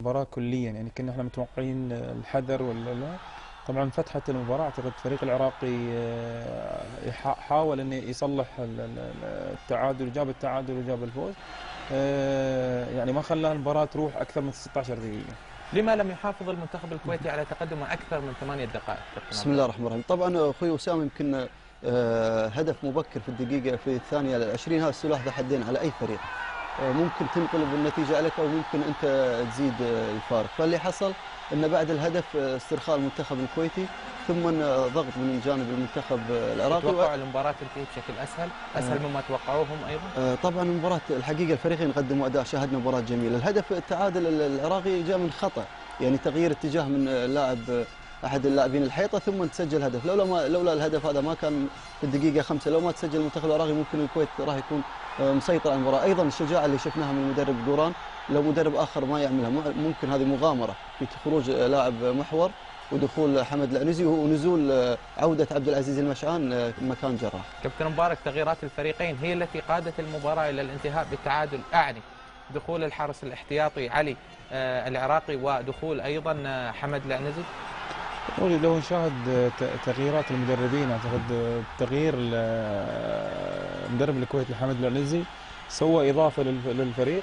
المباراة كليا، يعني كنا احنا متوقعين الحذر ولا لا. طبعا فتحت المباراة، اعتقد الفريق العراقي حاول انه يصلح التعادل، جاب التعادل وجاب الفوز. يعني ما خلى المباراة تروح اكثر من 16 دقيقة. لما لم يحافظ المنتخب الكويتي على تقدم أكثر من 8 دقائق؟ بسم الله الرحمن الرحيم. طبعا اخوي وسام يمكن هدف مبكر في الدقيقه في الثانيه العشرين هذا سلاح ذو حدين على اي فريق. ممكن تنقلب النتيجه عليك او ممكن انت تزيد الفارق. فاللي حصل ان بعد الهدف استرخاء المنتخب الكويتي ثم ضغط من جانب المنتخب العراقي. توقع المباراه تنتهي بشكل اسهل مما توقعوه هم ايضا؟ طبعا المباراه الحقيقه الفريقين قدموا اداء، شاهدنا مباراه جميله. الهدف التعادل العراقي جاء من خطا، يعني تغيير اتجاه من لاعب احد اللاعبين الحيطه ثم تسجل هدف. لولا الهدف هذا ما كان في الدقيقه 5 لو ما تسجل المنتخب العراقي ممكن الكويت راح يكون مسيطر على المباراه. ايضا الشجاعه اللي شفناها من المدرب دوران لو مدرب اخر ما يعملها، ممكن هذه مغامره في خروج لاعب محور ودخول حمد العنزي ونزول عوده عبد العزيز المشعان مكان جراح. كابتن مبارك، تغييرات الفريقين هي التي قادت المباراه الى الانتهاء بالتعادل، اعني دخول الحارس الاحتياطي علي العراقي ودخول ايضا حمد العنزي. لو نشاهد تغييرات المدربين، اعتقد تغيير مدرب الكويت لحمد العنزي سوى اضافه للفريق.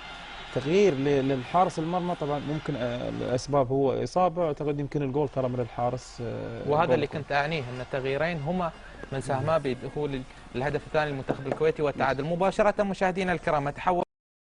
تغيير للحارس المرمى طبعا ممكن الاسباب هو اصابه، اعتقد يمكن الجول ترى من الحارس. وهذا اللي كنت اعنيه، ان التغييرين هما من ساهما بدخول الهدف الثاني للمنتخب الكويتي والتعادل. مباشره مشاهدينا الكرام، نتحول